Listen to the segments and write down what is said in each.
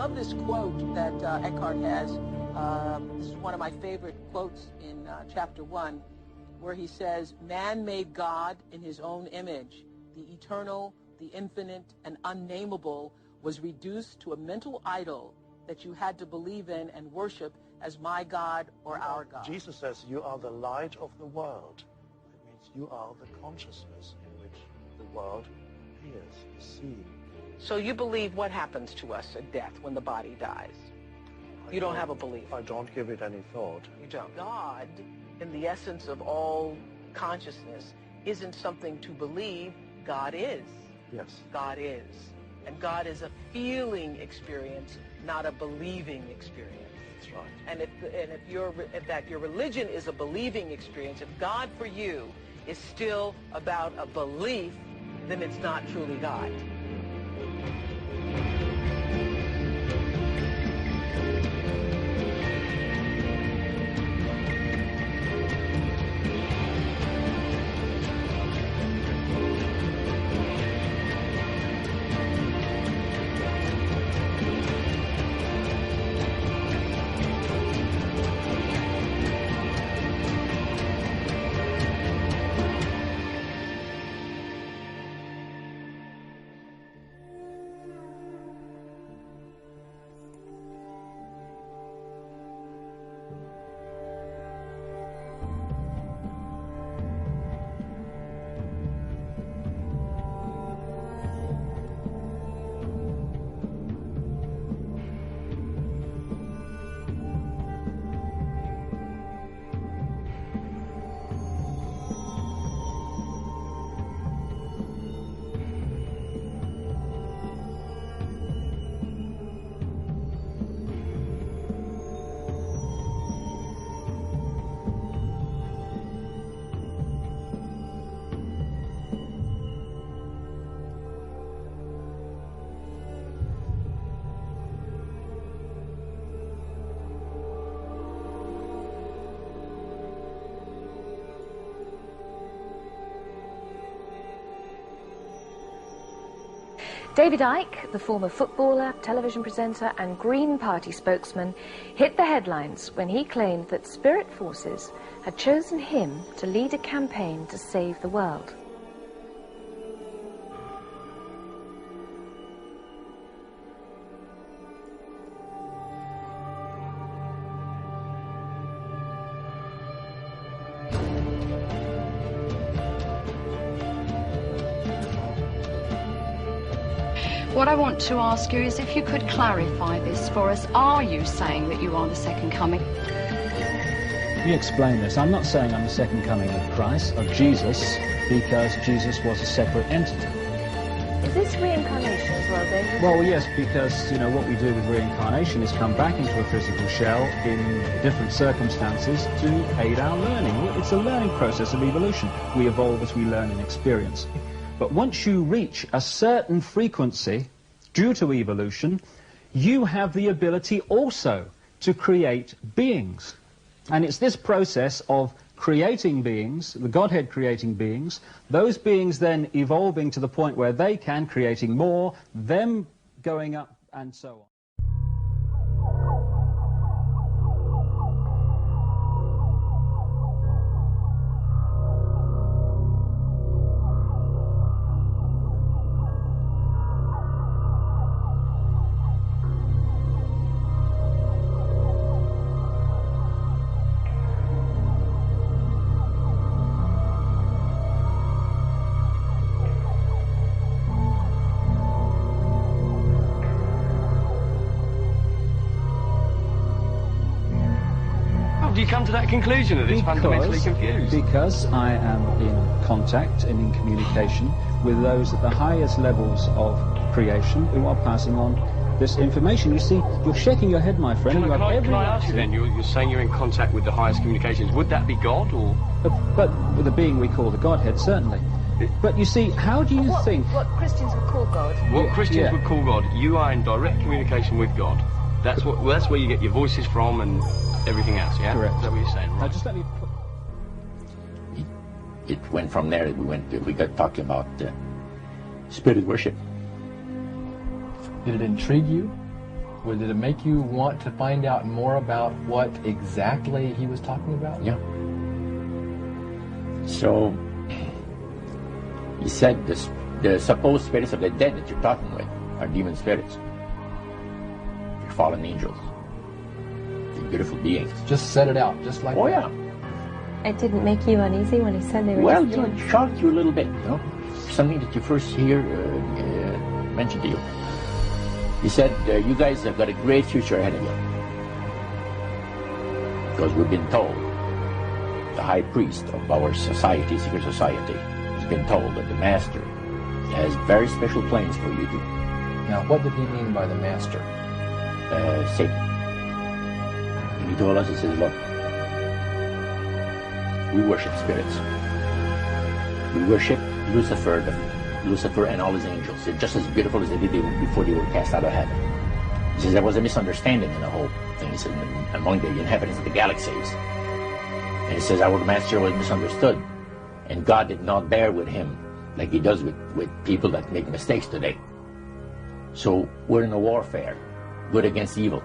love this quote that Eckhart has. This is one of my favorite quotes in chapter 1, where he says, "Man made God in his own image. The eternal, the infinite, and unnameable was reduced to a mental idol that you had to believe in and worship as my God or our God." Jesus says, you are the light of the world. It means you are the consciousness in which the world appears, is seen. So you believe what happens to us at death when the body dies? You don't have a belief. I don't give it any thought. You don't. God, in the essence of all consciousness, isn't something to believe. God is. Yes. God is. And God is a feeling experience, not a believing experience. That's right. And if that your religion is a believing experience, if God for you is still about a belief, then it's not truly God. David Icke, the former footballer, television presenter and Green Party spokesman, hit the headlines when he claimed that spirit forces had chosen him to lead a campaign to save the world. What I want to ask you is if you could clarify this for us. Are you saying that you are the second coming? Let me explain this. I'm not saying I'm the second coming of Christ, of Jesus, because Jesus was a separate entity. Is this reincarnation as well, David? Well, yes, because, you know, what we do with reincarnation is come back into a physical shell in different circumstances to aid our learning. It's a learning process of evolution. We evolve as we learn and experience. But once you reach a certain frequency, due to evolution, you have the ability also to create beings. And it's this process of creating beings, the Godhead creating beings, those beings then evolving to the point where they can, creating more, them going up, and so on. Do you come to that conclusion that it's fundamentally confused? Because I am in contact and in communication with those at the highest levels of creation who are passing on this information. You see, you're shaking your head, my friend. Can I ask you then, you're saying you're in contact with the highest communications. Would that be God, or...? But with the being we call the Godhead, certainly. But you see, how do you think... What Christians would call God. What Christians would call God. You are in direct communication with God. That's where you get your voices from and everything else, yeah? Correct. Is that what you're saying? Right. Now, just let me put... It went from there. We got talking about spirit worship. Did it intrigue you? Did it make you want to find out more about what exactly he was talking about? Yeah. So, he said the supposed spirits of the dead that you're talking with are demon spirits. They're fallen angels. They're beautiful beings. Just set it out, just like that. Oh, yeah. It didn't make you uneasy when he said they were well, it shocked you a little bit, you know? Something that you first hear mentioned to you. He said, you guys have got a great future ahead of you. Because we've been told, the high priest of our society, secret society, has been told that the master has very special plans for you too. Now, what did he mean by the master? Satan. And he told us, he says, look, we worship spirits. We worship Lucifer and all his angels. They're just as beautiful as they did before they were cast out of heaven. He says there was a misunderstanding in the whole thing. He says among the inhabitants of the galaxies. And he says our master was misunderstood. And God did not bear with him like he does with people that make mistakes today. So we're in a warfare, good against evil.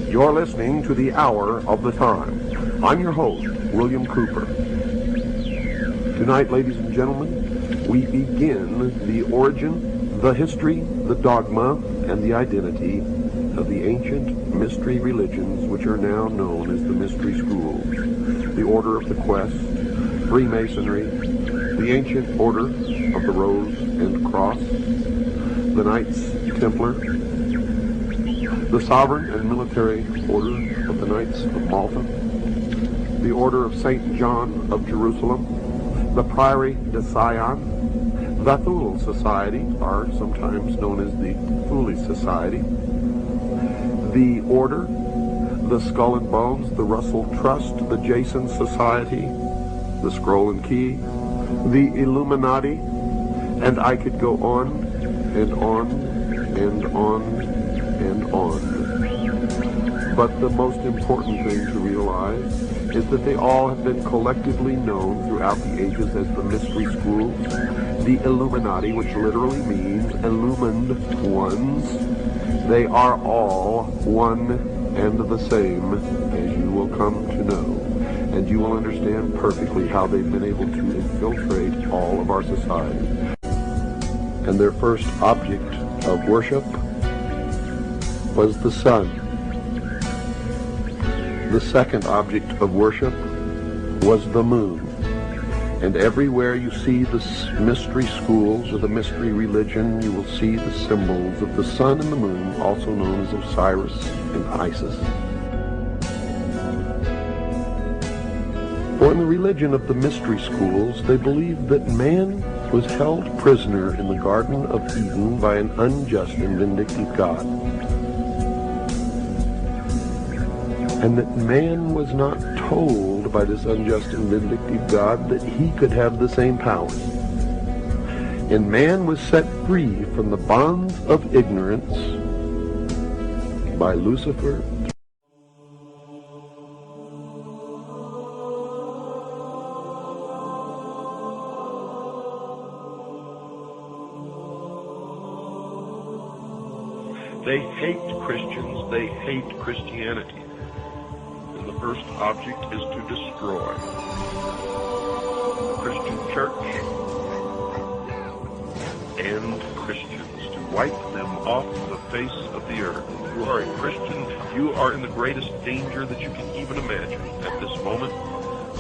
You're listening to The Hour of the Time. I'm your host, William Cooper. Tonight, ladies and gentlemen, we begin the origin, the history, the dogma, and the identity of the ancient mystery religions which are now known as the mystery schools. The Order of the Quest, Freemasonry, the ancient Order of the Rose and Cross, the Knights Templar, the Sovereign and Military Order of the Knights of Malta, the Order of St. John of Jerusalem, the Priory de Sion, the Thule Society, or sometimes known as the Thule Society, the Order, the Skull and Bones, the Russell Trust, the Jason Society, the Scroll and Key, the Illuminati, and I could go on and on and on and on. But the most important thing to realize is that they all have been collectively known throughout the ages as the mystery schools, the Illuminati, which literally means illumined ones. They are all one and the same, as you will come to know. And you will understand perfectly how they've been able to infiltrate all of our society. And their first object of worship was the sun. The second object of worship was the moon. And everywhere you see the mystery schools or the mystery religion, you will see the symbols of the sun and the moon, also known as Osiris and Isis. For in the religion of the mystery schools, they believed that man was held prisoner in the Garden of Eden by an unjust and vindictive God. And that man was not told by this unjust and vindictive God that he could have the same powers. And man was set free from the bonds of ignorance by Lucifer. They hate Christians, they hate Christianity. And the first object is to destroy the Christian church and Christians, to wipe them off the face of the earth. If you are a Christian, you are in the greatest danger that you can even imagine at this moment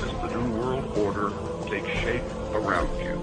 as the New World Order takes shape around you.